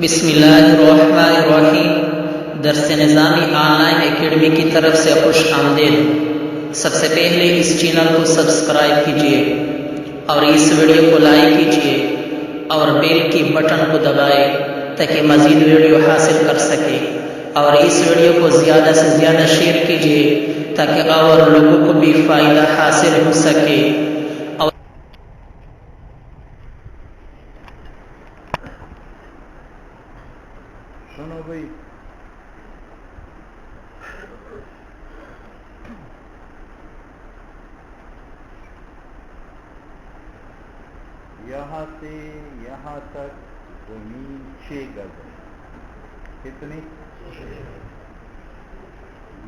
بسم اللہ الرحمن الرحیم۔ درس نظامی آن لائن اکیڈمی کی طرف سے خوش آمدید۔ سب سے پہلے اس چینل کو سبسکرائب کیجیے اور اس ویڈیو کو لائک کیجیے اور بیل کی بٹن کو دبائیں تاکہ مزید ویڈیو حاصل کر سکے، اور اس ویڈیو کو زیادہ سے زیادہ شیئر کیجیے تاکہ اور لوگوں کو بھی فائدہ حاصل ہو سکے۔ سنو بھائی، یہاں سے یہاں تک زمین 6 گز ہے۔ کتنی؟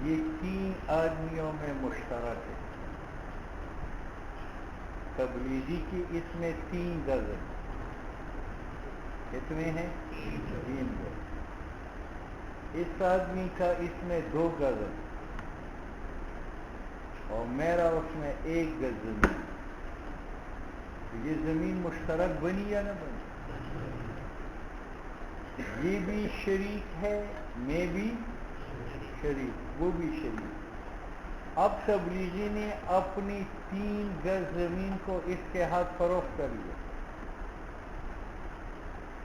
یہ 3 آدمیوں میں مشترک ہے۔ تبلیغی کی اس میں 3 گز ہے۔ کتنے ہیں؟ 3 گز۔ اس آدمی کا اس میں 2 گز ہے اور میرا اس میں 1 گز زمین۔ تو یہ زمین مشترک بنی یا نہ بنی؟ یہ بھی شریک ہے، میں بھی شریک، وہ بھی شریک۔ اب تبلیغی نے اپنی 3 گز زمین کو اس کے ہاتھ فروخت کر لیا،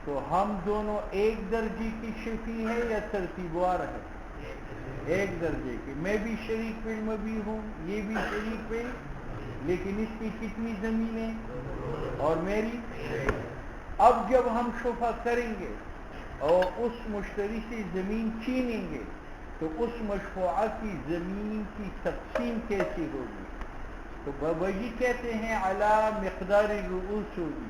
تو ہم دونوں ایک درجے کی شفیع ہے یا ترتیب وار ہے؟ ایک درجے کی۔ میں بھی شریک پہ میں بھی ہوں، یہ بھی شریک پہ، لیکن اس کی کتنی زمین ہے اور میری؟ اب جب ہم شفا کریں گے اور اس مشتری سے زمین چھینیں گے تو اس مشفوعہ کی زمین کی تقسیم کیسی ہوگی؟ تو بابا جی کہتے ہیں علی مقدار رؤوس ہوگی،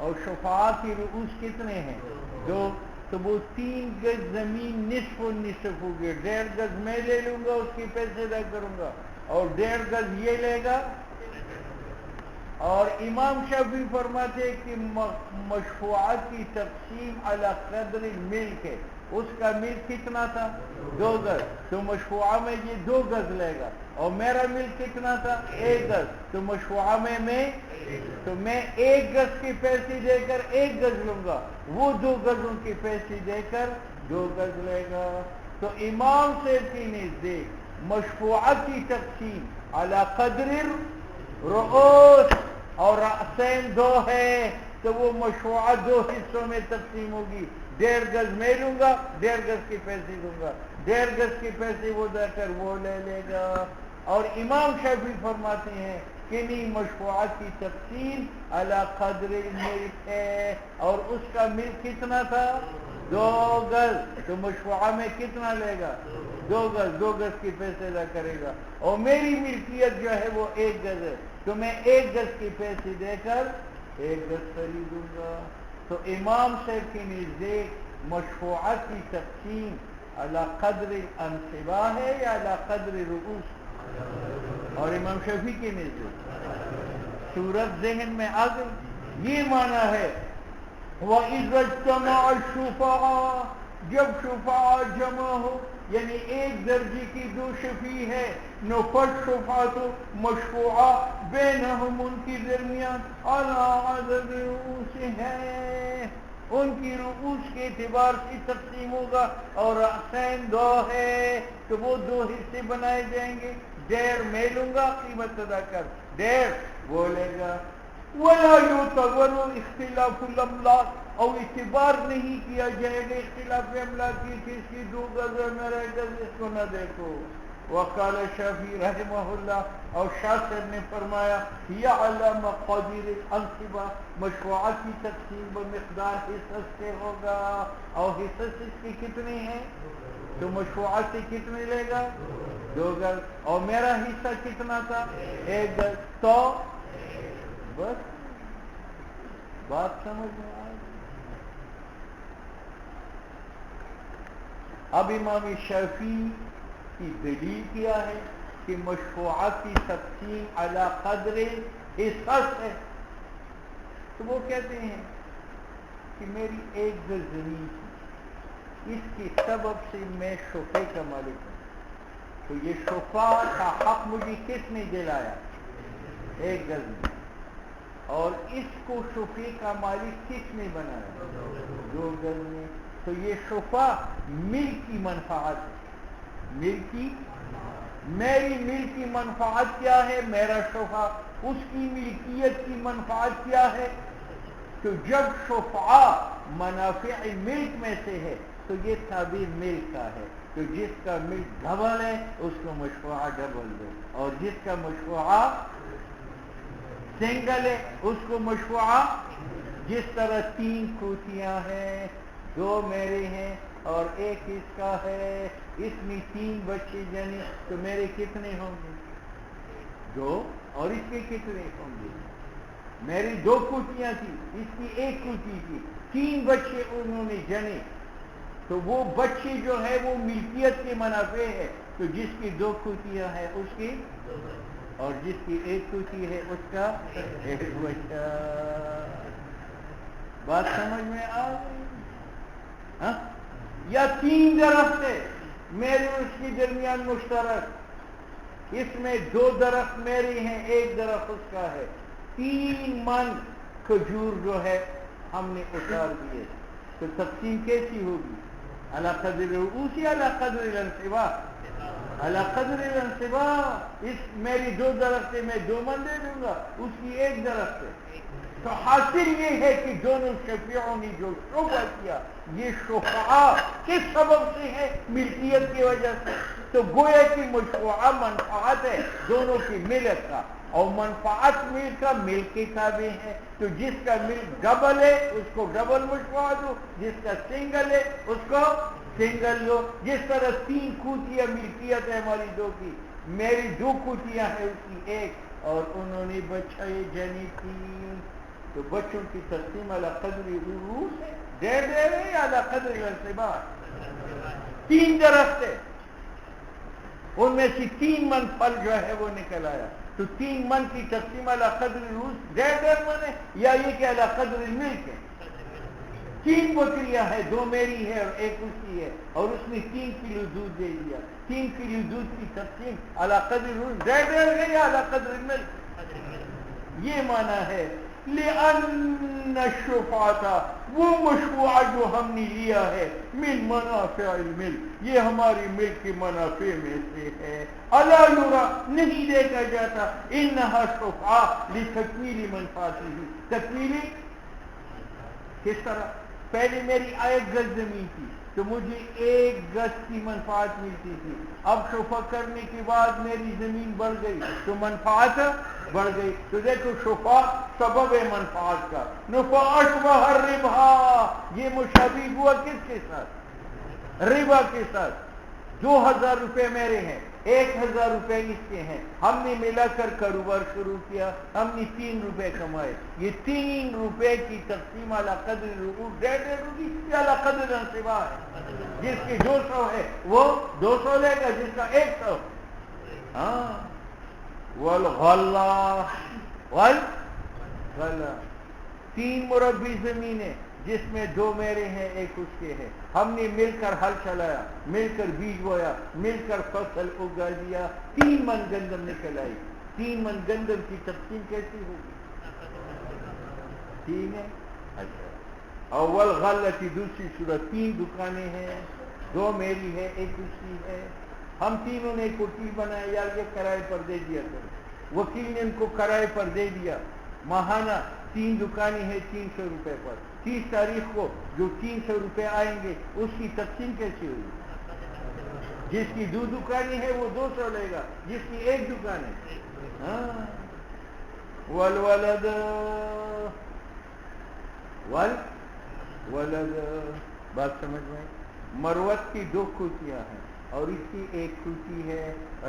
اور شفعاء کی رؤوس کتنے ہیں؟ 2۔ تو وہ 3 گز زمین نصف و نصف ہوگی۔ 1.5 گز میں لے لوں گا، اس کے پیسے ادا کروں گا، اور 1.5 گز یہ لے گا۔ اور امام شافعی فرماتے ہیں کہ مشفوعات کی تقسیم علی قدر ملک ہے۔ اس کا ملک کتنا تھا؟ 2 گز، تو مشفوعہ میں یہ 2 گز لے گا، اور میرا ملک کتنا تھا؟ 1 گز، تو مشفوعہ میں تو میں 1 گز کے پیسے دے کر 1 گز لوں گا، وہ 2 گزوں کے پیسے دے کر 2 گز لے گا۔ تو امام صاحب کی نزدیک مشفوعات کی تقسیم علی قدر رؤوس، اور رأسین 2 ہے تو وہ مشفوعہ 2 حصوں میں تقسیم ہوگی۔ 1.5 گز میں لوں گا، 1.5 گز کے پیسے دوں گا، 1.5 گز کے پیسے وہ دے کر وہ لے لے گا۔ اور امام شافعی فرماتے ہیں کہ نہیں، مشفوعات کی تقسیم علی قدر الملک ہے، اور اس کا ملک کتنا تھا؟ 2 گز، تو مشفوعہ میں کتنا لے گا؟ 2 گز، 2 گز کے پیسے ادا کرے گا، اور میری ملکیت جو ہے وہ 1 گز ہے، تو میں 1 گز کے پیسے دے کر 1 گز خریدوں گا۔ تو امام صاحب کے نزدیک مشفوعات کی تقسیم علی قدر الانصبا ہے یا علی قدر رؤوس؟ اور امام شافعی کے نزدیک صورت ذہن میں آ گئی۔ یہ معنی ہے وَإِذَا اجْتَمَعَ الشُّفَعَاءُ، جب شفعاء جمع ہو، یعنی ایک درجے کی 2 شفیع ہے، فالشفعاء مشفوعہ بینہم، ان کی درمیان علی عدد رؤوسہم، ان کی رؤوس کے اعتبار سے تقسیم ہوگا، اور رأسین 2 ہے تو وہ 2 حصے بنائے جائیں گے۔ 1.5 میں لوں گا، قیمت ادا کر، 1.5 وہ لے گا۔ وَلَا يُعْتَبَرُ اخْتِلَافُ الْأَمْلَاكِ، اور اعتبار نہیں کیا جائے گا اختلاف املاک کی، کہ اس کی 2 گز ہے میرا 1 گز، اس کو نہ دیکھو۔ وقال شافعی رحمہ اللہ، اور شاہ صاحب نے فرمایا یا علی مقادیر الانصبہ، مشفوعات کی تقسیم بمقدار حصص سے ہوگا، اور حصص اس کے کتنے ہیں؟ تو مشفوعات سے کتنے لے گا؟ 2 گز، اور میرا حصہ کتنا تھا؟ 1 گز، تو بس بات سمجھ میں آ گئی۔ اب امام شافعی کی دلیل کیا ہے کہ مشفوعات کی تقسیم علی قدر حصص ہے، تو وہ کہتے ہیں کہ میری 1 گز زمین تھی، اس کے سبب سے میں شفعے کا مالک ہوں، تو یہ شفعہ کا حق مجھے کس نے دلایا؟ 1 گز میں، اور اس کو شفعے کا مالک کس نے بنایا؟ 2 گز میں۔ تو یہ شفا مل کی منفعت ہے. مل کی میری مل کی منفعت کیا ہے؟ میرا شفا. اس کی ملکیت کی منفعت کیا ہے؟ تو جب شفا منافع ملک میں سے ہے تو یہ تعبیر ملک کا ہے. تو جس کا ملک ڈبل ہے اس کو مشفوعہ ڈبل دو، اور جس کا مشفوعہ سنگل ہے اس کو مشفوعہ. جس طرح 3 کوتیاں ہیں، 2 میرے ہیں اور 1 اس کا ہے، اس میں 3 بچے جنے، تو میرے کتنے ہوں گے؟ 2. اور اس کے کتنے ہوں گے؟ میری 2 کوتیاں تھی، اس کی 1 کوتی تھی، 3 بچے انہوں نے جنے، تو وہ بچے جو ہے وہ ملکیت کے منافع ہے. تو جس کی 2 کوتیاں ہیں اس کی، اور جس کی 1 کوتی ہے اس کا 1 بچہ. بات سمجھ میں آ گئی؟ ہاں؟ یا 3 درخت ہے میرے اور اس کے درمیان مشترک، اس میں 2 درخت میرے ہیں، 1 درخت اس کا ہے، 3 من کھجور جو ہے ہم نے اتار دیے، تو تقسیم کیسی ہوگی؟ علی قدر رؤوس یا علی قدر الانصباء؟ علی قدر الانصباء. اس میری 2 درخت ہے، میں 2 من دے دوں گا، اس کی 1 درخت ہے. تو حاصل یہ ہے کہ دونوں شفیعوں نے جو شفع کیا، یہ شفعہ کس سبب سے ہے؟ ملکیت کی وجہ سے. تو گویا کہ مشفوعہ منفعت ہے دونوں کی ملک کا، اور منفعت ملک کا ملک کے تابع ہے. تو جس کا ملک ڈبل ہے اس کو ڈبل مشفوعہ دو، جس کا سنگل ہے اس کو سنگل دو. جس طرح 3 کوتیاں ملکیت ہے ہماری 2 کی، میری 2 کوتیاں ہیں اس کی 1، اور انہوں نے بچے جنی 3. تو بچوں کی تقسیم علی قدر رؤوس ہے، دے رہے یا علی قدر الانصباء؟ 3 درخت ہے، ان میں سے 3 من پھل جو ہے وہ نکل آیا، تو 3 من کی تقسیم علی قدر رؤوس 1.5 من ہے، یا یہ کہ علی قدر الملک ہے. 3 بکریاں ہیں، 2 میری ہے اور 1 اس کی ہے، اور اس نے 3 کلو دودھ دے دیا. 3 کلو دودھ کی تقسیم علی قدر رؤوس 1.5 ہے یا علی قدر الملک؟ یہ معنی ہے لأن الشفاعة، وہ مشفوعہ جو ہم نے لیا ہے، من منافع الملک، یہ ہماری ملک کے منافع میں سے ہے. الا یرا، نہیں دیکھا جاتا، انہا شفعہ لتکمیل منفعته. تکمیلی کس طرح؟ پہلے میری 1 گز زمین تھی تو مجھے 1 گز کی منفعت ملتی تھی. اب شفع کرنے کے بعد میری زمین بڑھ گئی تو منفعت بڑھ گئی. تو دیکھو شفع سبب ہے منفعت کا. فاشبہ الربا، یہ مشابہ ہوا کس کے ساتھ؟ ربا کے ساتھ. 2000 روپے میرے ہیں، 1000 روپے اس کے ہیں، ہم نے ملا کر کاروبار شروع کیا، ہم نے 3 روپے کمائے. یہ 3 روپے کی تقسیم علی قدر رؤوس 1.5 ہوگی یا علی قدر الانصباء ہے؟ جس کی 200 ہے وہ 200 لے گا، جس کا 100. ہاں. والغلہ، والغلہ 3 مربع زمینیں جس میں 2 میرے ہیں 1 اس کے ہے. ہم نے مل کر ہل چلایا، مل کر بیج بویا، مل کر فصل اگا دیا، 3 من گندم نکل آئی. 3 من گندم کی تقسیم کیسی ہوگی؟ 3 ہے. اچھا. اول غلہ کی دوسری صورت، 3 دکانیں ہیں، 2 میری ہے 1 اس کی ہے. ہم تینوں نے ایک وکیل بنایا، یار یہ کرائے پر دے دیا کرو. وکیل نے ان کو کرائے پر دے دیا. ماہانہ 3 دکانیں ہیں 300 روپے پر. 30 تاریخ کو جو 300 روپے آئیں گے اس کی تقسیم کیسی ہوگی؟ جس کی 2 دکانیں ہیں وہ 200 لے گا، جس کی 1 دکان ہے. ہاں. والولد، والولد، بات سمجھ میں؟ مروت کی 2 کوتیاں ہیں اور اس کی 1 کوتی ہے.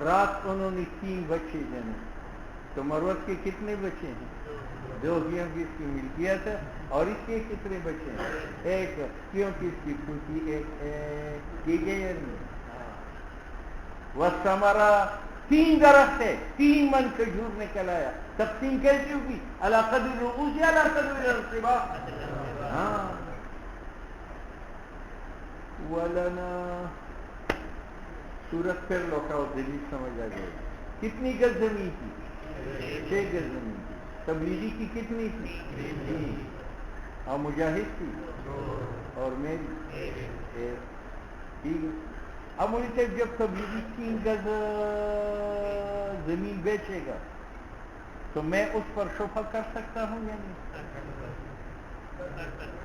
رات انہوں نے 3 بچے جنے، تو مروت کے کتنے بچے ہیں؟ 2 کیونکہ اس کی ملکیت ہے. اور اس کے کتنے بچے ہیں؟ 1 کیونکہ اس کی کوتی 1 ہے. ٹھیک ہے. والثمرہ، 3 درخت ہے، 3 من کھجور نکل آیا. تقسیم کیسی ہوگی؟ علی قدر رؤوس یا علی قدر الانصباء؟ ہاں. ولنا، صورت پھر لوٹاؤ، دلیل سمجھ آ جائے. کتنی گز زمین تھی؟ 6 گز زمین تھی. تبلیغی کی کتنی تھی؟ 3. اور مجاہد کی اور میری ٹھیک ہے. اب مجھے صاحب جب تبلیغی 3 گز زمین بیچے گا تو میں اس پر شفع کر سکتا ہوں یا نہیں؟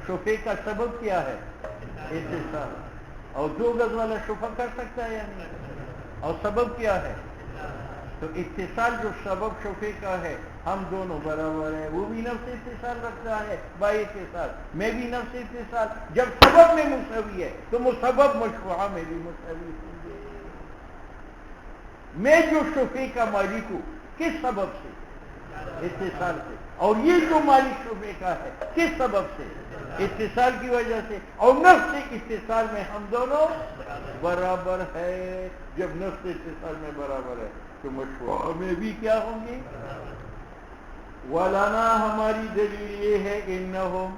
شفع کا سبب کیا ہے؟ اتصال. اور 2 گز والا شفع کر سکتا ہے یا نہیں؟ اور سبب کیا ہے؟ تو اتصال جو سبب شفع کا ہے ہم دونوں برابر ہیں. وہ بھی نفس اتصال رکھتا ہے بائی کے ساتھ، میں بھی نفس اتصال. جب سبب میں مساوی ہے تو مسبب مشفوعہ میں بھی مساوی ہوں گے. میں جو شفع کا مالک ہوں کس سبب سے؟ اتصال سے. اور یہ جو مالک شفع کا ہے کس سبب سے؟ اتصال کی وجہ سے. اور نفس اتصال میں ہم دونوں برابر ہے. جب نفس اتصال میں برابر ہے تو مشفوعہ میں بھی کیا ہوں گے؟ وَلَنَا ہماری دلیل یہ ہے انہم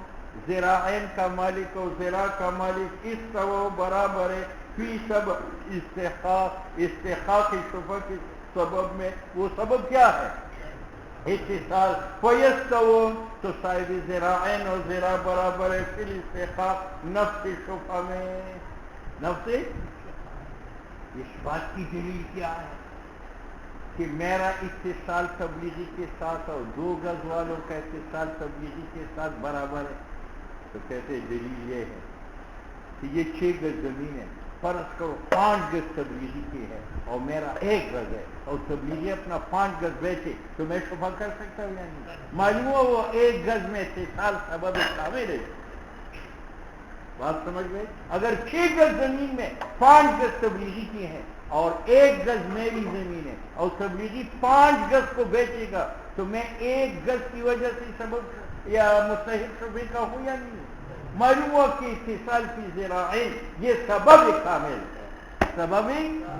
ذراعین کا مالک اور ذراع کا مالک استووا برابر ہے فی سب استحقاق شفع کے سبب میں. وہ سبب کیا ہے؟ اتصال. فیستوون تو صاحب ذراعین اور ذراع برابر ہے فی الاستحقاق نفس شفع میں. نفس اس بات کی دلیل کیا ہے کہ میرا اتصال تبلیغی کے ساتھ اور 2 گز والوں کا اتصال تبلیغی کے ساتھ برابر ہے؟ تو کہتے دلیل یہ ہے کہ یہ 6 گز زمین ہے. فرض کرو 5 گز تبلیغی کی ہے اور میرا 1 گز ہے اور تبلیغی اپنا 5 گز بیچے تو میں شفع کر سکتا ہوں یا نہیں؟ معلوم ہو وہ 1 گز میں اتصال سبب شامل ہے. بات سمجھ گئے؟ اگر 6 گز زمین میں 5 گز تبلیغی کی ہے اور 1 گز میری زمین ہے اور تبلیغی 5 گز کو بیچے گا تو میں 1 گز کی وجہ سے سبب یا مستحق شفع کا ہوں یا نہیں؟ معلوم ہوا کہ اتصال کی ذراعین یہ سبب کامل ہے. سبب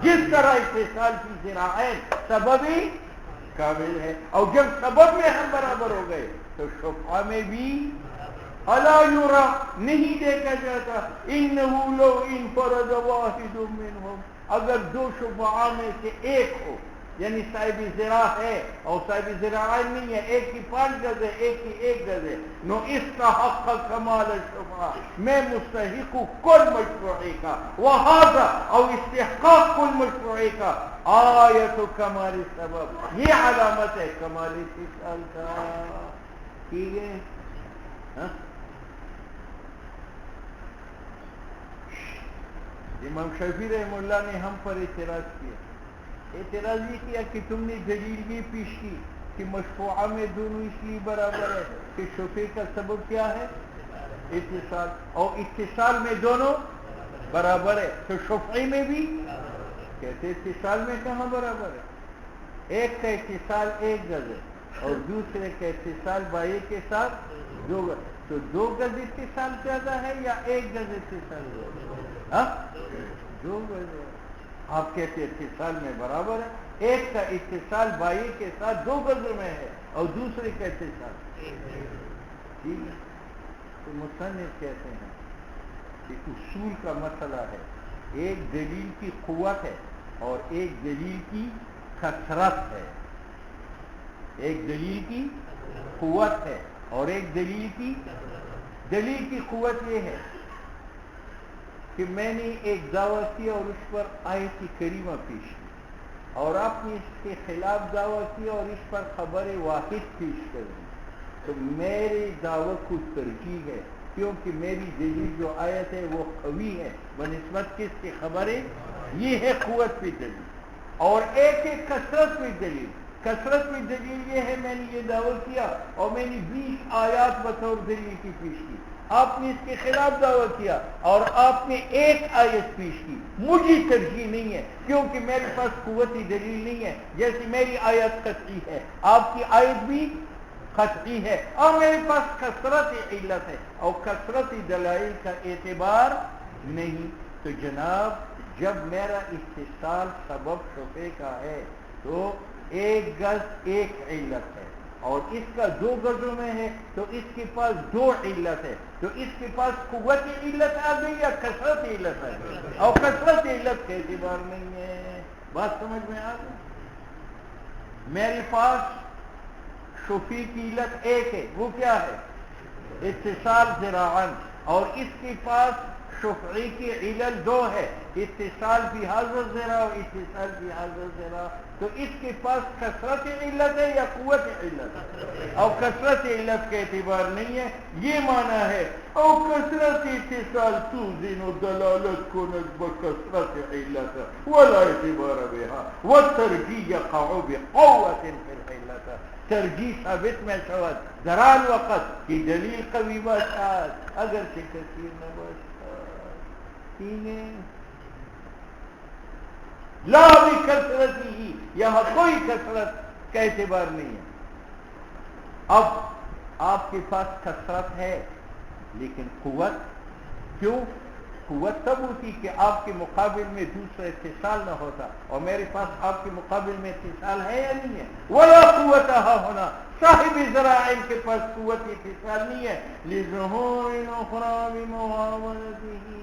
جس طرح اتصال کی ذراعین سبب کامل ہے. اور جب سبب میں ہم برابر ہو گئے تو شفع میں بھی الا یرا نہیں دیکھا جاتا. انہ لو انفرد واحد منہم اگر 2 شفعاء میں سے ایک ہو یعنی صاحب ذراع ہے اور صاحب ذراعین نہیں ہے، ایک کی 5 گز ہے ایک کی 1 گز ہے، نو استحق کمال الشفعہ میں مستحق ہوں کل مشروعے کا. وہذا اور استحقاق کل مشروعے کا آیت کمال سبب یہ علامت ہے کمال اتصال کا. ٹھیک ہے؟ امام شافعی رحمہ اللہ نے ہم پر اعتراض کیا. اعتراض یہ کیا کہ تم نے دلیل یہ پیش کی کہ مشفوعہ میں دونوں اس لیے برابر ہے کہ شفع کا سبب کیا ہے؟ اتصال. اور اتصال میں دونوں برابر ہے تو شفعی میں بھی کہتے اتصال میں کہاں برابر ہے؟ ایک کا اتصال 1 گز ہے اور دوسرے کا اتصال بائی کے ساتھ 2 گز. تو 2 گز اتصال زیادہ ہے یا 1 گز اتصال زیادہ؟ 2 گز. آپ کہتے اتصال میں برابر ہے. ایک کا اتصال بائی کے ساتھ 2 گز میں ہے اور دوسرے کا اتصال ٹھیک ہے. تو مصنف کہتے ہیں کہ اصول کا مسئلہ ہے ایک دلیل کی قوت ہے اور ایک دلیل کی کثرت ہے. ایک دلیل کی قوت ہے اور ایک دلیل کی قوت یہ ہے کہ میں نے ایک دعویٰ کیا اور اس پر آیت کریمہ پیش کی اور آپ نے اس کے خلاف دعویٰ کیا اور اس پر خبر واحد پیش کر دی تو میرے دعویٰ کو ترجیح ہے کیونکہ میری دلیل جو آیت ہے وہ قوی ہے بنسبت کس کی خبریں. یہ ہے قوت پہ دلیل. اور ایک کثرت پہ دلیل. کثرت پہ دلیل یہ ہے میں نے یہ دعویٰ کیا اور میں نے 20 آیات بطور دلیل کی پیش کی. آپ نے اس کے خلاف دعویٰ کیا اور آپ نے 1 آیت پیش کی. مجھے ترجیح نہیں ہے کیونکہ میرے پاس قوتی دلیل نہیں ہے. جیسے میری آیت قطعی ہے آپ کی آیت بھی قطعی ہے اور میرے پاس کثرت علت ہے اور کثرت دلائل کا اعتبار نہیں. تو جناب جب میرا اتصال سبب شفع کا ہے تو 1 گز 1 علت ہے اور اس کا 2 گزوں میں ہے تو اس کے پاس 2 علت ہے. تو اس کے پاس قوت علت آ گئی یا کثرت علت آ گئی اور کثرت علت کے اعتبار نہیں ہے. بات سمجھ میں آ گئی؟ میرے پاس شفیع کی علت 1 ہے وہ کیا ہے؟ اتصال ذراعاً. اور اس کے پاس شفعی کی علل دو ہے، اتصال فی حاضر ذرا اور اتصال فی حاضر ذرا. تو اس کے پاس کثرت علت ہے یا قوت علت ہے؟ اور کثرت علت کے اعتبار نہیں ہے. یہ معنی ہے او کثرت اتصال توزن و دلالت کند بکثرت علت ولا اعتبار بها والترجیح یقع بقوت فی العلت. ترجیح ثابت میں شود در آن وقت کی دلیل قوی باشد اگرچہ کثیر نہ باشد. لا بکثرتی ہی، یہاں کوئی کثرت کا اعتبار نہیں ہے. اب آپ کے پاس کثرت ہے لیکن قوت کیوں؟ قوت تب ہوتی کہ آپ کے مقابل میں دوسرا اتصال نہ ہوتا، اور میرے پاس آپ کے مقابل میں اتصال ہے یا نہیں ہے؟ ولا قوت ہونا، صاحب ذرائع کے پاس قوت اتصال نہیں ہے. لظہور اخری بمعاونته،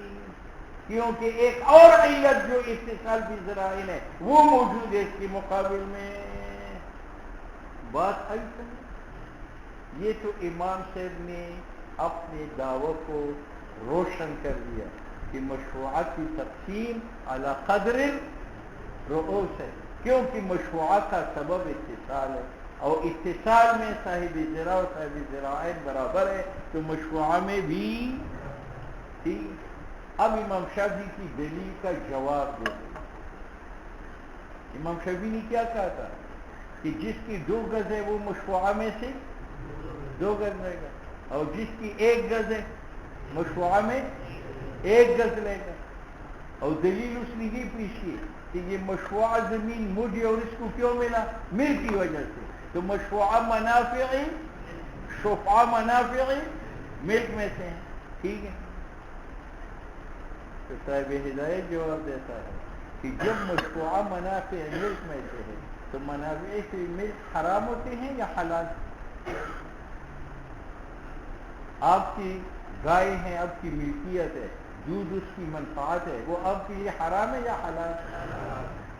کیونکہ ایک اور علت جو اتصال بھی ذرائع ہے وہ موجود ہے اس کے مقابل میں. بات آئی سمجھ؟ یہ تو امام صاحب نے اپنے دعوی کو روشن کر دیا کہ مشروعات کی تقسیم علی قدر رؤوس ہے، کیونکہ مشروعات کا سبب اتصال ہے، اور اتصال میں صاحب ذرا اور صاحب ذرائع برابر ہے، تو مشروعہ میں بھی ٹھیک. اب امام شافعی کی دلیل کا جواب دے دیں. امام شافعی نے کیا کہا تھا کہ جس کی 2 گز ہے وہ مشروعہ میں سے 2 گز لے گا، اور جس کی 1 گز ہے مشروعہ میں 1 گز لے گا. اور دلیل اس نے یہ پیش کی کہ یہ مشروعہ زمین مجھے اور اس کو کیوں ملا؟ مل کی وجہ سے. تو مشروعہ منافعی، شفعہ منافعی ملک میں سے ہیں. ٹھیک ہے. تو صاحب ہدایت جواب دیتا ہے کہ جب مشروعہ منافع ملک میں سے ہے تو منافع سے ملک حرام ہوتے ہیں یا حلال؟ آپ کی گائے ہیں، آپ کی ملکیت ہے، دودھ اس کی منفعت ہے، وہ آپ کے لیے حرام ہے یا حلال؟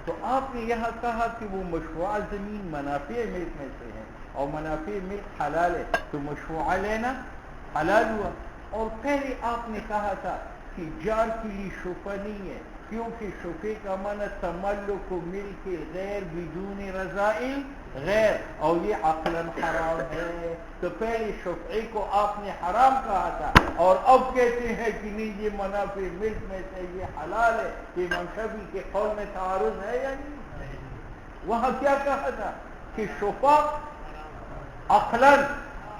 تو آپ نے یہاں کہا کہ وہ مشروعہ زمین منافع ملک میں سے ہے اور منافع ملک حلال ہے، تو مشروعہ لینا حلال ہوا. اور پہلے آپ نے کہا تھا کہ جار کے لیے شفع نہیں ہے، کیونکہ شفع کا معنی تملک و ملک غیر بدون رضائل غیر، اور یہ عقلاً حرام ہے. تو پہلے شفعی کو آپ نے حرام کہا تھا اور اب کہتے ہیں کہ نہیں یہ منافع ملک میں سے یہ حلال ہے. کہ امام شافعی کے قول میں تعارض ہے یا نہیں؟ وہاں کیا کہا تھا کہ شفع عقلاً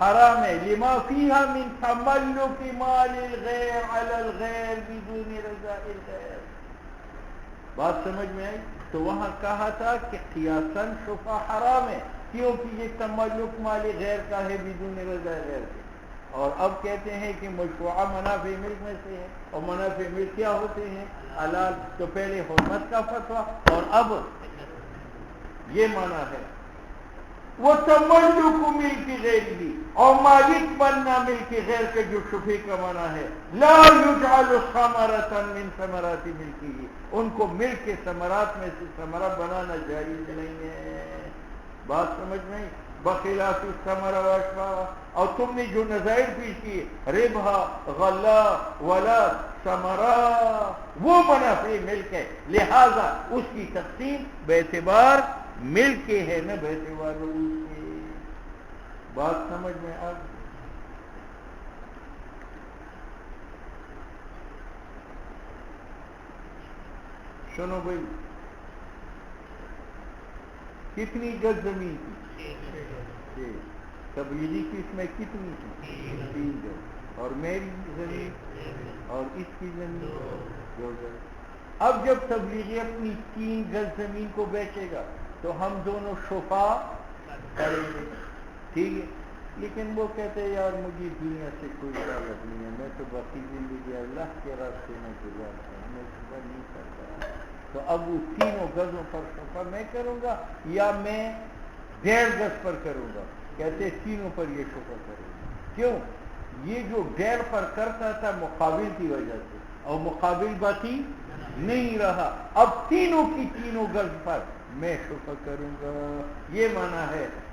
حرام ہے، لما فیہا من تملک مال الغیر علی الغیر بدون رضا الغیر. بات سمجھ میں آئی؟ تو وہاں کہا تھا کہ قیاساً شفع حرام ہے کیونکہ یہ تملک مال غیر کا ہے بدون رضا غیر کے. اور اب کہتے ہیں کہ مشروعہ منافع ملک میں سے ہے، اور منافع ملک کیا ہوتے ہیں؟ حلال. تو پہلے حرمت کا فتویٰ اور اب یہ معنی ہے وہ تملک ملک غیر بھی، اور مالک بننا ملک غیر کے جو شفع کا معنی ہے. لا یجعل ثمرة من ثمرات ملکی، ان کو ملک کے ثمرات میں سے ثمرہ بنانا جائز نہیں ہے. بات سمجھ میں؟ بخلاف الثمرہ واشباہ. اور تم نے جو نظائر پیش کیے ربا، غلہ، ولا، ثمرہ، وہ منافع ملک ہے، لہذا اس کی تقسیم بے اعتبار ملک کے ہے نہ بے اعتبار رؤوس کے. بات سمجھ میں آ گئی؟ سنو بھائی، کتنی گز زمین تھی؟ تبلیغی کی اس میں کتنی تھی؟ 3 گز. اور میری زمین اور اس کی زمین 2 گز. اب جب تبلیغی اپنی 3 گز زمین کو بیچے گا تو ہم دونوں شفا کریں گے. ٹھیک ہے. لیکن وہ کہتے ہیں یار مجھے دنیا سے کوئی تعلق نہیں ہے، میں تو باقی زندگی اللہ کے راستے میں گزارتا ہوں، میں شفا نہیں کرتا. تو اب وہ 3 گزوں پر شفا میں کروں گا یا میں 1.5 گز پر کروں گا؟ کہتے 3 پر یہ شفا کروں گا. کیوں؟ یہ جو 1.5 پر کرتا تھا مقابل کی وجہ سے، اور مقابل باقی نہیں رہا، اب 3 کی 3 گز پر میں شفا کروں گا. یہ معنی ہے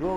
2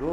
2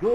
2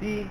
3,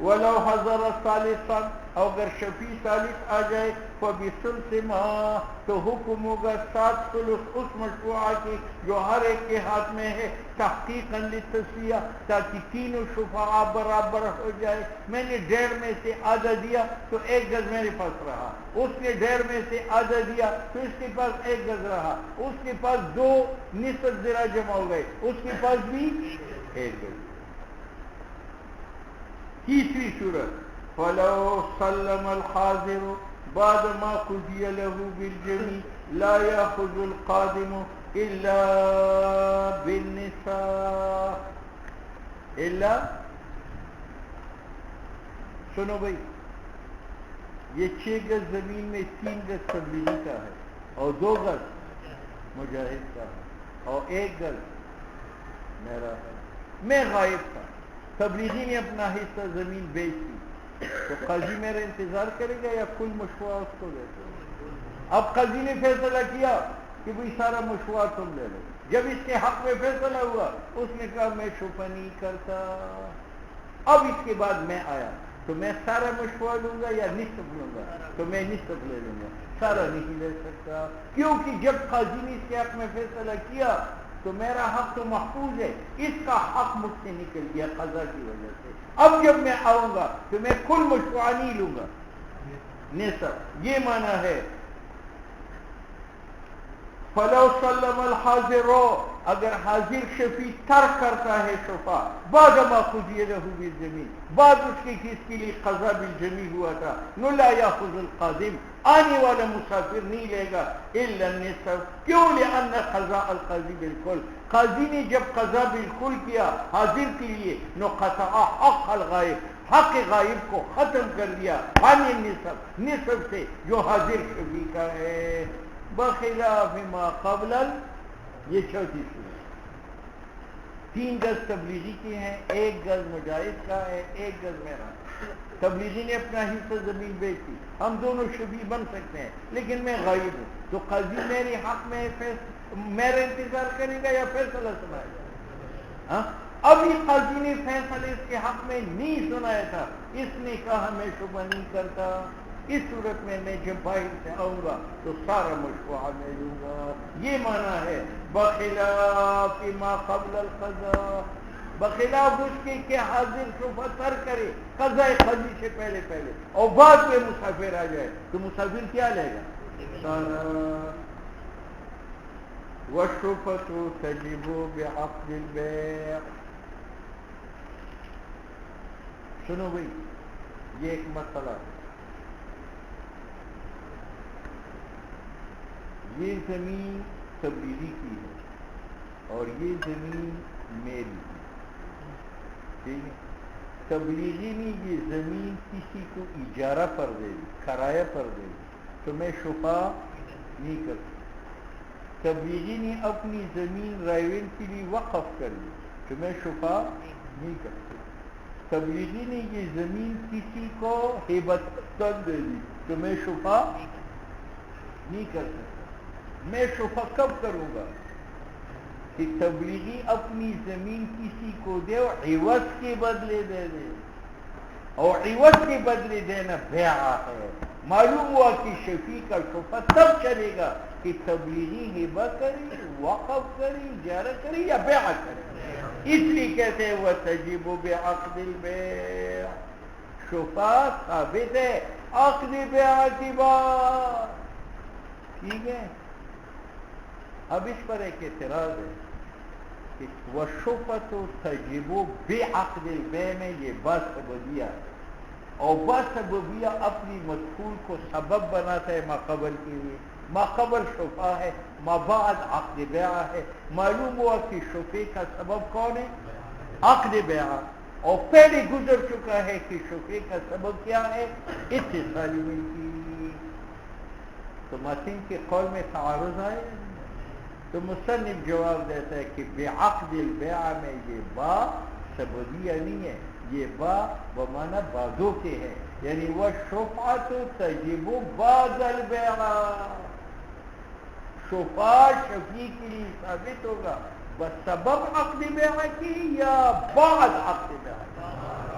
ولو حضر ثالثا، اگر شفیع ثالث آ جائے فبثلث ما، تو حکم ہوگا 7 ثلث اس مشفوعہ کی جو ہر ایک کے ہاتھ میں ہے، تحقیقا للتسویہ، تاکہ تینوں شفعاء برابر ہو جائے۔ میں نے 1.5 میں سے آدھا دیا تو 1 گز میرے پاس رہا، اس نے 1.5 میں سے آدھا دیا تو اس کے پاس 1 گز رہا، اس کے پاس 2 نصف ذرا جمع ہو گئے، اس کے پاس بھی 1 گز۔ تیسری صورت فلو سلم الحاضر بعد ما قضی له بالجميع لا يأخذ القادم الا بالنصف الا، سنو بھائی، یہ 6 گز زمین میں 3 گز تبلیغی کا ہے اور 2 گز مجاہد کا ہے اور 1 گز میرا ہے، میں غائب تھا، تبلیغی نے اپنا حصہ زمین بیچ دی، تو قاضی میرا انتظار کرے گا یا کل مشروع اس کو دے دے؟ اب قاضی نے فیصلہ کیا کہ بھئی سارا مشروع تم لے لو، جب اس کے حق میں فیصلہ ہوا اس نے کہا میں شفا نہیں کرتا، اب اس کے بعد میں آیا تو میں سارا مشروع لوں گا یا نصف لوں گا؟ تو میں نصف لے لوں گا، سارا نہیں لے سکتا، کیونکہ جب قاضی نے اس کے حق میں فیصلہ کیا تو میرا حق تو محفوظ ہے، اس کا حق مجھ سے نکل گیا قضا کی وجہ سے، اب جب میں آؤں گا تو میں کل مشروع نہیں لوں گا، نصف، یہ معنی ہے۔ فلو سلم الحاضر، اگر حاضر شفیع ترک کرتا ہے شفا بعد ما قضی له بالجمیع، بعد اس کے کس کے لیے قضا بالجمیع ہوا تھا، نو لا یاخذ القادم، آنے والا مسافر نہیں لے گا الا النصف، کیوں؟ لأن قضاء القاضی بالکل، قاضی نے جب قضا بالکل کیا حاضر کے لیے نو قطع حق الغائب، حق غائب کو ختم کر دیا، عن النصف، نصف سے جو حاضر شفیع کا ہے، بخلاف ما قبل یہ چوتھی صورت، 3 گز تبلیغی کی ہیں، 1 گز مجاہد کا ہے، 1 گز میرا، تبلیغی نے اپنا حصہ زمین بیچی، ہم دونوں شفیع بن سکتے ہیں لیکن میں غائب ہوں، تو قاضی میرے حق میں میرا انتظار کرے گا یا فیصلہ سنائے گا؟ ابھی قاضی نے فیصلہ اس کے حق میں نہیں سنایا تھا، اس نے کہا میں شبہ نہیں کرتا، اس صورت میں میں جب باہر سے آؤں گا تو سارا مشروع میں لوں گا، یہ معنی ہے بخلاف ما قبل القضاء، بخلاف اس کے کہ حاضر شفا تر کرے قضاء قاضی سے پہلے اور بعد میں مسافر آ جائے تو مسافر کیا لے گا؟ سارا۔ والشفعة تجب بعقد البيع، سنو بھئی، یہ ایک مسئلہ ہے، یہ زمین تبلیغی کی ہے اور یہ زمین میری ہے، ٹھیک ہے؟ تبلیغی نے یہ زمین کسی کو اجارہ پر دے دی، کرایہ پر دے دی، تو میں شفا نہیں کر سکتا، تبلیغی نے اپنی زمین رائیون کے لیے وقف کر دی تو میں شفا نہیں کر سکتا، تبلیغی نے یہ زمین کسی کو ہبتاً دے دی تو میں شفا نہیں کر سکتا، میں شفا کب کروں گا کہ تبلیغی اپنی زمین کسی کو دے اور عوض کے بدلے دے دے، اور عوض کے بدلے دینا بیع ہے، معلوم ہوا کہ شفیع کا شفا تب چلے گا کہ تبلیغی ہبہ کری، وقف کری، اجارہ کری یا بیع کری، اس لیے کہتے ہیں وَتَجِبُ بِعَقْدِ الْبَيْعِ، شفا ثابت ہے عقد بیع کی بات، ٹھیک ہے؟ اب اس پر ایک اعتراض ہے کہ وَالشُّفَةُ تَجِبُ بِعَقْدِ الْبَيْعِ میں یہ بات سببیہ ہے، اور بات سببیہ اپنی مدخول کو سبب بناتا ہے ما قبل کے لیے، ما قبل شفا ہے، ما بعد عقد بیع ہے، معلوم ہوا کہ شفے کا سبب کون ہے؟ عقد بیع، اور پہلے گزر چکا ہے کہ شفے کا سبب کیا ہے؟ اتصالی ملکی، تو متن کے قول میں تعارض آئے، تو مصنف جواب دیتا ہے کہ بعقد البیع میں یہ با سببیہ نہیں ہے، یہ با بمعنی بعدو کے ہے، یعنی والشفعۃ تجب بعد البیع، شفا شفیع کے لیے ثابت ہوگا بسبب عقد بیع کی یا بعد عقد بیع،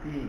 3,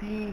3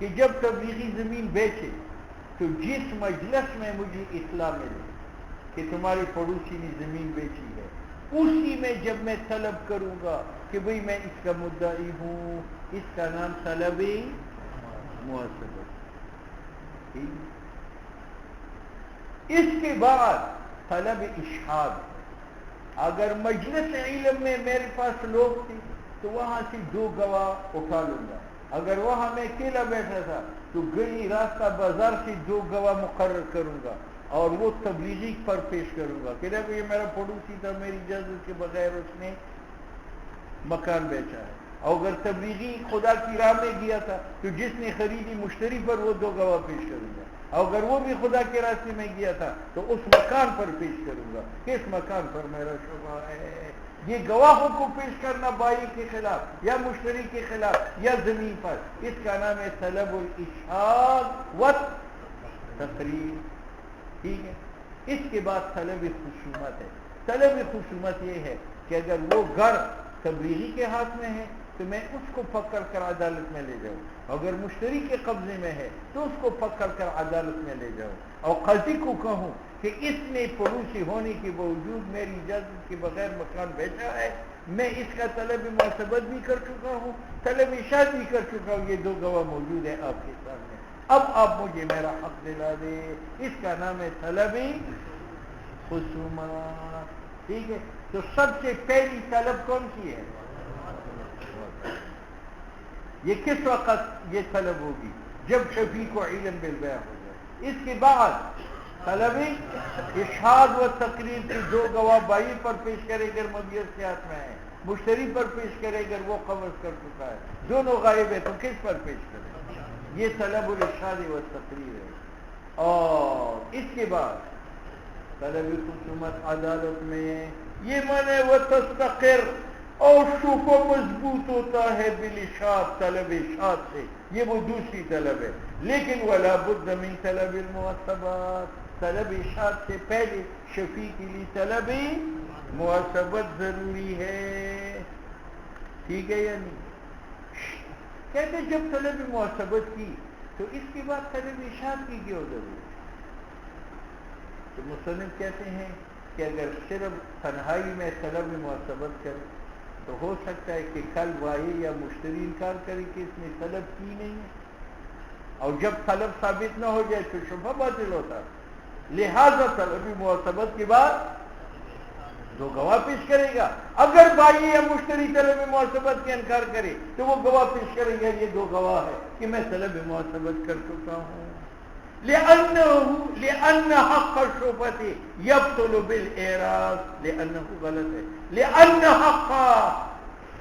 کہ جب تبلیغی زمین بیچے تو جس مجلس میں مجھے اطلاع ملے کہ تمہاری پڑوسی نے زمین بیچی ہے، اسی میں جب میں طلب کروں گا کہ بھئی میں اس کا مدعی ہوں، اس کا نام طلب محاسبت۔ اس کے بعد طلب اشہاد، اگر مجلس علم میں میرے پاس لوگ تھے تو وہاں سے 2 گواہ اٹھا لوں گا، اگر وہاں میں اکیلا بیٹھا تھا تو گلی راستہ بازار سے 2 گواہ مقرر کروں گا اور وہ تبلیغی پر پیش کروں گا کہ دیکھو یہ میرا پڑوسی تھا، میری اجازت کے بغیر اس نے مکان بیچا ہے، اور اگر تبلیغی خدا کی راہ میں گیا تھا تو جس نے خریدی مشتری پر وہ 2 گواہ پیش کروں گا، اور اگر وہ بھی خدا کے راستے میں گیا تھا تو اس مکان پر پیش کروں گا کہ اس مکان پر میرا شبہ ہے۔ یہ گواہوں کو پیش کرنا بائی کے خلاف یا مشتری کے خلاف یا زمین پر، اس کا نام ہے طلب الاشہاد و تقریر۔ ٹھیک ہے، اس کے بعد طلب خصومت ہے۔ طلب خصومت یہ ہے کہ اگر وہ گھر تبلیغی کے ہاتھ میں ہے تو میں اس کو پکڑ کر عدالت میں لے جاؤں، اگر مشتری کے قبضے میں ہے تو اس کو پکڑ کر عدالت میں لے جاؤں اور قاضی کو کہوں کہ اس نے پڑوسی ہونے کے باوجود میری اجازت کے بغیر مکان بیچا ہے، میں اس کا طلب محاسبت بھی کر چکا ہوں، طلب اشہاد بھی کر چکا ہوں، یہ 2 گواہ موجود ہیں آپ کے سامنے، اب آپ مجھے میرا حق دلا دے۔ اس کا نام ہے طلب خصومت۔ ٹھیک ہے، تو سب سے پہلی طلب کون سی ہے؟ یہ کس وقت یہ طلب ہوگی؟ جب شفیع کو علم بالبیع ہو جائے۔ اس کے بعد طلب اشہاد و تقریر کے 2 گواہ بائی پر پیش کرے اگر مبیعت کے ہاتھ میں ہے، مشتری پر پیش کرے اگر وہ قبض کر چکا ہے، دونوں غائب ہے تو کس پر پیش کرے؟ یہ طلب الاشہاد و تقریر ہے۔ اور اس کے بعد طلب خصومت عدالت میں، یہ مانے وہ تستقر اور شفع مضبوط ہوتا ہے بالاشہاد، طلب اشہاد سے، یہ وہ دوسری طلب ہے، لیکن ولا بد من طلب المحاسبات، طلب اشہاد سے پہلے شفیع کے لیے طلب محاسبت ضروری ہے۔ ٹھیک ہے یا نہیں؟ کہتے ہیں جب طلب محاسبت کی تو اس کے بعد طلب اشہاد کی کیوں ضرورت؟ تو مصنف کہتے ہیں کہ اگر صرف تنہائی میں طلب محاسبت کرے تو ہو سکتا ہے کہ کل بائع یا مشتری انکار کرے کہ اس نے طلب کی نہیں ہے، اور جب طلب ثابت نہ ہو جائے تو شبہ باطل ہوتا ہے، لہذا طلب محاسبت کے بعد 2 گواہ پیش کرے گا۔ اگر بائع یا مشتری طلب محاسبت کے انکار کرے تو وہ گواہ پیش کرے گا، یہ 2 گواہ ہے کہ میں طلب محاسبت کر چکا ہوں، لأن حق الشفعة يبطل بالإعراض، لأنه غلط ہے، لأن حق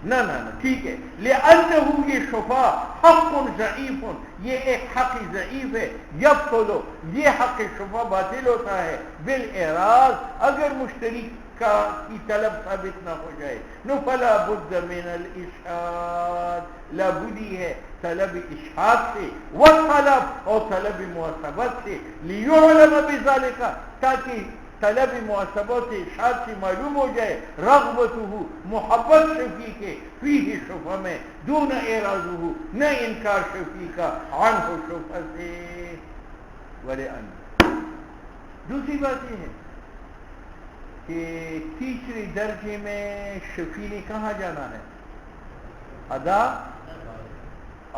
نہ ٹھیک ہے، لأنه یہ شفع حق ضعیف، یہ ایک حق ضعیف ہے، یبطل یہ حق شفع باطل ہوتا ہے بالإعراض اگر مشتری کی طلب ثابت نہ ہو جائے، نو فلا بد من الاشہاد، لابدی ہے طلب اشہاد سے، والطلب اور طلب محاسبت سے، لیعلم بذالک تاکہ طلب محاسبت سے اشہاد سے معلوم ہو جائے، رغبتہ محبت شفیع کے فیہ شفع میں، دون اعراضہ نہ انکار شفیع کا عنہ شفع سے۔ ولأن دوسری بات یہ ہے کہ تیسرے درجے میں شفیع نے کہاں جانا ہے؟ ادا،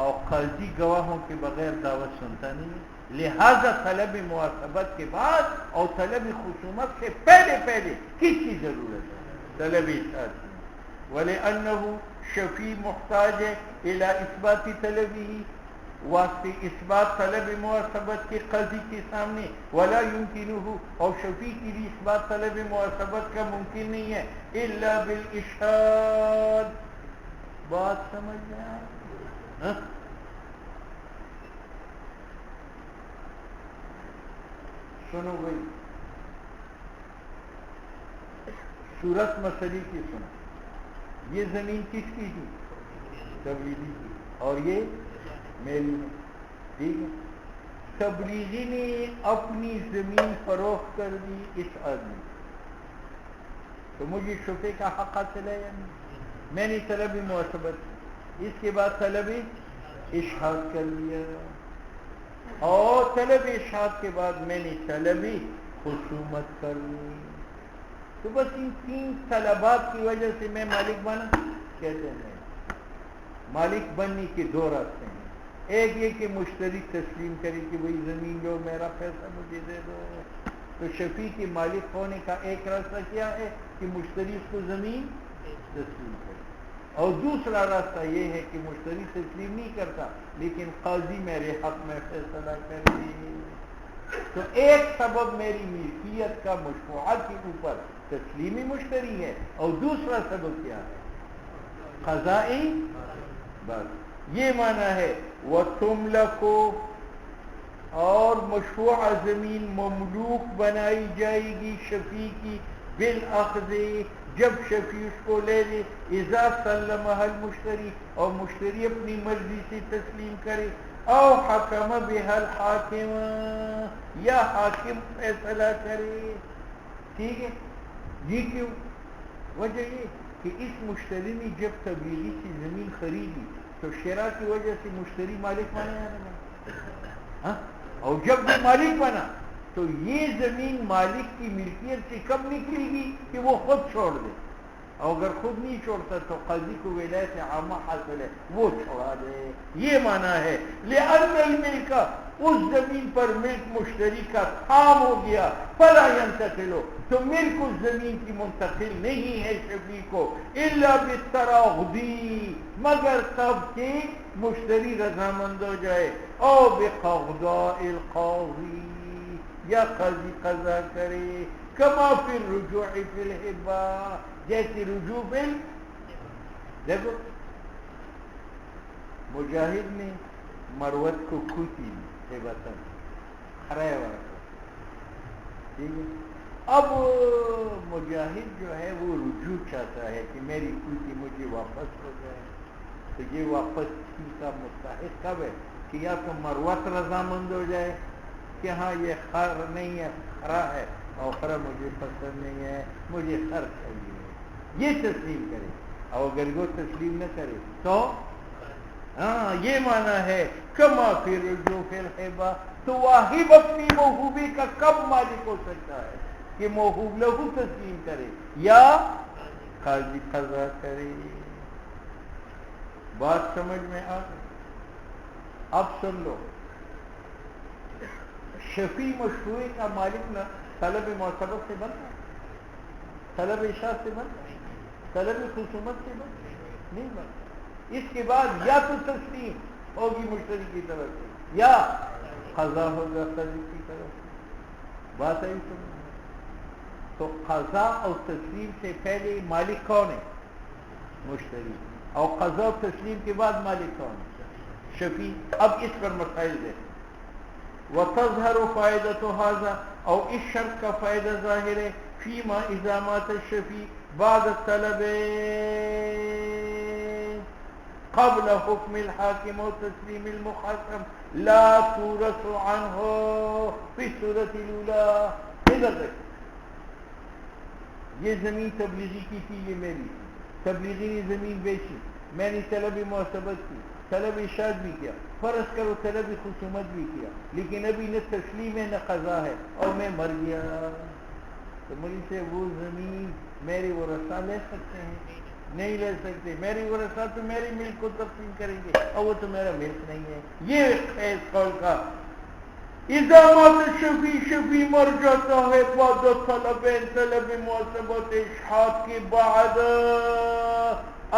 اور قاضی گواہوں کے بغیر دعوت سنتا نہیں ہے، لہذا طلب محاسبت کے بعد اور طلب خصومت سے پہلے کس کی ضرورت ہے؟ طلب اشہاد کی۔ وَلِأَنَّهُ شفیع محتاج ہے الی اثبات طلبی، واسطے اثبات طلب محاسبت کے قاضی کے سامنے، ولا يمكنه اور شفیع کے لیے اثبات طلب محاسبت کا ممکن نہیں ہے الا بالاشہاد۔ بات سمجھ میں آئی؟ سنو بھائی، صورت مسئلے کی سنو، یہ زمین کس کی تھی؟ تبلیغی کی، اور یہ میری ہے، ٹھیک ہے، تبلیغی نے اپنی زمین فروخت کر دی اس آدمی، تو مجھے شفیع کا حق حاصل ہے یا نہیں؟ میں نے طلب محاسبت کی، اس کے بعد طلب اشہاد کر لیا اور طلب اشہاد کے بعد میں نے طلبی خصومت کر لی، تو بس ان 3 طلبات کی وجہ سے میں مالک بنا؟ کہتے ہیں مالک بننے کے 2 راستے ہیں. ایک یہ کہ مشتری تسلیم کرے کہ وہی زمین جو میرا پیسہ مجھے دے دو، تو شفیع کے مالک ہونے کا ایک راستہ کیا ہے کہ مشتری اس کو زمین تسلیم کرے، اور دوسرا راستہ یہ ہے کہ مشتری تسلیم نہیں کرتا لیکن قاضی میرے حق میں فیصلہ کرے. تو ایک سبب میری ملکیت کا مشفوعہ کے اوپر تسلیمی مشتری ہے، اور دوسرا سبب کیا ہے؟ قضائی. بس یہ معنی ہے وَتُمْلَكُ، اور مشفوعہ زمین مملوک بنائی جائے گی شفیع کی بالاخذ، جب شفیع اس کو لے لے، اذا سلمها المشتری، اور مشتری اپنی مرضی سے تسلیم کرے، او حکم بها الحاکم، یا حاکم فیصلہ کرے. ٹھیک ہے، یہ کیوں؟ وجہ یہ کہ اس مشتری نے جب تبلیغی کی زمین خریدی تو شرع کی وجہ سے مشتری مالک بنا یا نہیں بنا؟ اور جب وہ مالک بنا تو یہ زمین مالک کی ملکیت سے کب نکلے گی کہ وہ خود چھوڑ دے، اور اگر خود نہیں چھوڑتا تو قاضی کو ولایت عامہ حاصل ہے، وہ چھوڑا دے. یہ معنی ہے لأن الملک، اس زمین پر ملک مشتری کا تھام ہو گیا، فلا ينتقل، تو ملک اس زمین کی منتقل نہیں ہے شفیع کو، الا بالتراضی، مگر تب کہ مشتری رضامند ہو جائے، او بقضاء القاضی، یا قاضی قضا کرے، کما فی الرجوع فی الہبہ، جیسے رجوع فی دیکھو مجاہد نے مروت کو کھوتی ہے بطن خرائے ورکا، ٹھیک ہے. اب مجاہد جو ہے وہ رجوع چاہتا ہے کہ میری کھوتی مجھے واپس ہو جائے، تو یہ واپس کی کا مستحق کب ہے کہ یا تو مروت رضامند ہو جائے کہ ہاں یہ خر نہیں ہے، خرا ہے، اور خرا مجھے پسند نہیں ہے، مجھے خر چاہیے، یہ تسلیم کرے. اور اگر وہ تسلیم نہ کرے تو ہاں یہ معنی ہے کما فی الرجوع فی الہبہ. تو واہب اپنی موہوبی کا کب مالک ہو سکتا ہے کہ موہوب لہو تسلیم کرے یا قاضی قضا کرے. بات سمجھ میں آ گئی؟ اب سن لو، شفیع مشروع کا مالک نہ طلب معتبر سے بنتا، طلب اشاعت سے بنتا، طلب خصومت سے بنتا نہیں بنتا. اس کے بعد یا تو تسلیم ہوگی مشتری کی طرف سے یا قضا ہوگا قاضی کی طرف سے. بات ہے سمجھ. تو قضا اور تسلیم سے پہلے مالک کون ہے؟ مشتری. اور قضا اور تسلیم کے بعد مالک کون ہے؟ شفیع. اب اس پر مسائل دیکھیں. وتظہر فائدۃ ھذا، اور اس شرط کا فائدہ ظاہر ہے فیما اذا مات الشفیع بعد الطلب قبل حکم الحاکم و تسلیم المخاصم لا تورث عنہ فی الصورۃ الاولی. ادھر دیکھیں، یہ زمین تبلیغی کی تھی، یہ میری تھی، تبلیغی نے زمین بیچی، میں نے طلب معتبت کی، طلب اشاعت بھی کیا، فرض کرو طلب خصومت بھی کیا، لیکن ابھی نہ تسلیم ہے نہ قضا ہے، اور میں مر گیا، تو مجھ سے وہ زمین میرے ورثہ لے سکتے ہیں؟ نہیں لے سکتے. میری ورثہ تو میری ملک کو تقسیم کریں گے، اور وہ تو میرا ملک نہیں ہے. یہ خیز قول کا اذا مات الشفیع، شفیع مر جاتا ہے بعد طلبین، طلب معتبت اشحاد کے بعد،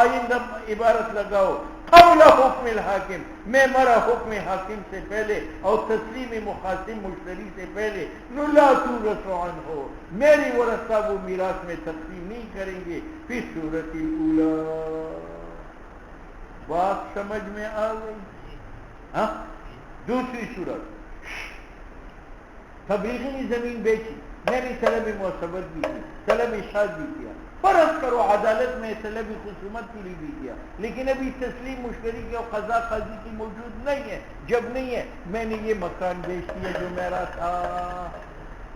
آئندہ عبارت لگاؤ قبل حکم الحاکم، میں مرا حکم حاکم سے پہلے اور تسلیم مخاصم مشتری سے پہلے، لا تورث عنہ، میری ورثہ وہ میراث میں تقسیم نہیں کریں گے فی صورت الاولی. بات سمجھ میں آ گئی؟ ہاں. دوسری صورت، تبلیغی نے زمین بیچی، میں نے طلب معتبت بھی کی، طلب اشاعت بھی کیا، فرض کرو عدالت میں طلب خصومت کے لیے بھی کیا، لیکن ابھی تسلیم مشتری کی اور قضا قاضی کی موجود نہیں ہے. جب نہیں ہے میں نے یہ مکان بیچ دیا جو میرا تھا،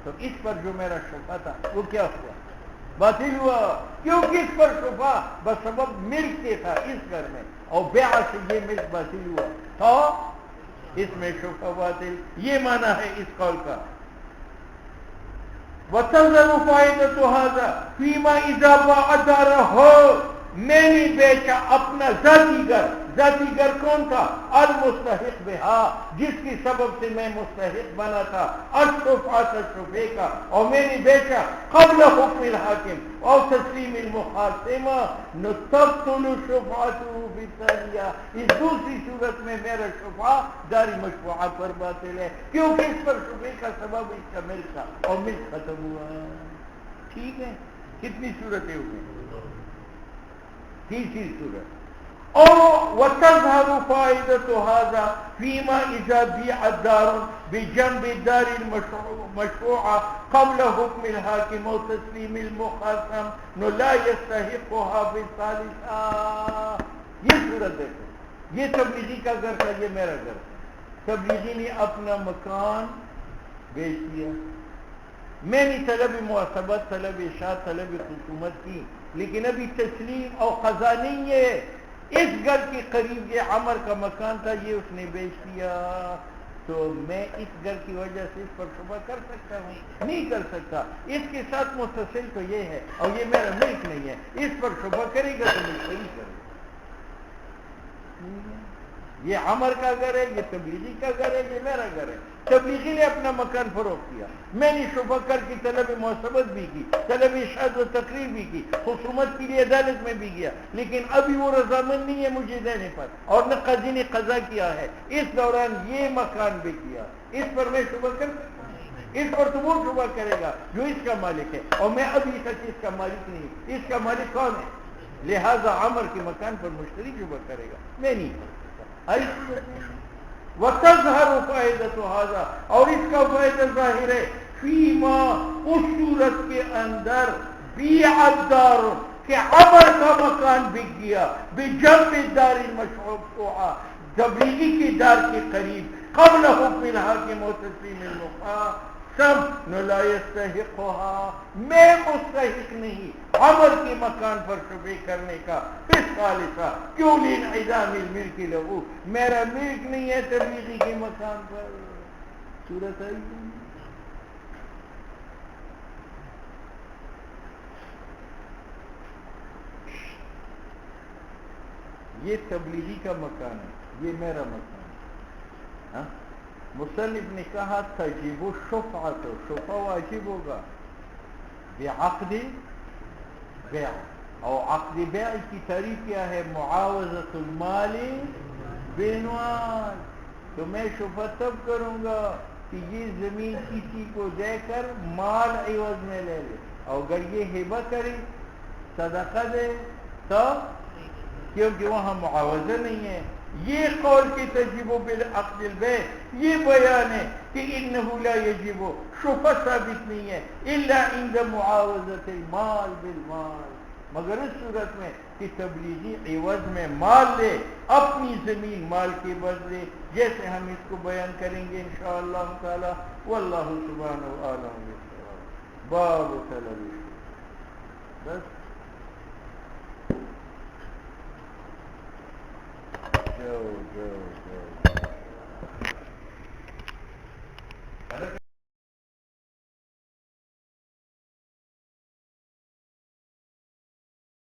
تو اس پر جو میرا شبہ تھا وہ کیا ہوا؟ باطل ہوا کیوں کس پر شفا بسبب ملک کے تھا اس گھر میں اور بیع سے یہ ملک باطل ہوا تو اس میں شفا باطل یہ معنی ہے اس قول کا وَتَذَرُ فَائِدَةُ هَذَا فِيمَا إِذَا بَاعَ دَارَهُ میں نے بیچا اپنا ذاتی گھر کون تھا المستحق بہا جس کی سبب سے میں مستحق بنا تھا الشفعۃ شفعے کا اور میں نے بیچا قبل حکم الحاکم اور تسلیم المخاصمہ تبطل شفعته فی الثانیہ اس دوسری صورت میں میرا شفعہ داری مشفوعہ پر باطل ہے کیونکہ اس پر شفعے کا سبب اس کا ملک تھا اور ملک ختم ہوا ٹھیک ہے کتنی صورتیں ہوئی تیسری صورت اور وتظهر فائدة هذا فيما إذا بيع الدار بجنب الدار المشروعة قبل حكم الحاكم وتسليم المخاصم لا يستحقها في الثالثة یہ صورت دیکھو یہ تبلیغی کا گھر تھا یہ میرا گھر تبلیغی نے اپنا مکان بیچ دیا میں نے طلب محاسبت طلب اشاعت طلب خصومت کی لیکن ابھی تسلیم اور قضا نہیں ہے اس گھر کے قریب یہ عمر کا مکان تھا یہ اس نے بیچ دیا تو میں اس گھر کی وجہ سے اس پر شبہ کر سکتا ہوں نہیں کر سکتا اس کے ساتھ متصل تو یہ ہے اور یہ میرا ملک نہیں ہے اس پر شبہ کرے گا تو میں صحیح کروں یہ عمر کا گھر ہے یہ تبلیغی کا گھر ہے یہ میرا گھر ہے تبلیغی نے اپنا مکان فروخت کیا میں نے شبہ کر کی طلب محاسبت بھی کی طلب اشاعت و تقریر بھی کی خصومت کے لیے عدالت میں بھی گیا لیکن ابھی وہ رضامند نہیں ہے مجھے دینے پر اور نہ قاضی نے قضا کیا ہے اس دوران یہ مکان بھی کیا اس پر میں شبہ کر اس پر تو وہ شبہ کرے گا جو اس کا مالک ہے اور میں ابھی تک اس کا مالک نہیں اس کا مالک کون ہے لہذا عمر کے مکان پر مشتری شبہ کرے گا میں نہیں کر سکتا وَتَظْهَرُ فَائِدَةُ هَذَا اور اس کا فائدہ ظاہر ہے فیما اس صورت کے اندر بیع الدار کہ عمر کا مکان بک گیا بجنب الدار المشروعہ تبلیغی کی دار کے قریب قبل حکم الحاکم و تسلیم المخاصم لا يستحقها میں مستحق نہیں عمر کے مکان پر شفع کرنے کا اس ثالثہ کیوں لانعدام الملک له میرا ملک نہیں ہے تبلیغی کے مکان پر صورت آئی یہ تبلیغی کا مکان ہے یہ میرا مکان ہے مصنف نے کہا تجب الشفعۃ شفعہ واجب ہوگا بعقد بیع اور عقد بیع کی تعریف کیا ہے معاوضۃ المال بالمال تو میں شفعہ تب کروں گا کہ یہ زمین کسی کو دے کر مال عوض میں لے لے اور اگر یہ ہبہ کرے صدقہ دے تو کیونکہ وہاں معاوضہ نہیں ہے یہ قول کی تجب بالعقد البیع یہ بیان ہے کہ انه لا یجب شفعہ ثابت نہیں ہے الا عند معاوضۃ المال بالمال مگر اس صورت میں کہ تبلیغی عوض میں مال لے اپنی زمین مال کے بدلے جیسے ہم اس کو بیان کریں گے انشاءاللہ تعالی واللہ سبحانہ وتعالی باب طلب بس go.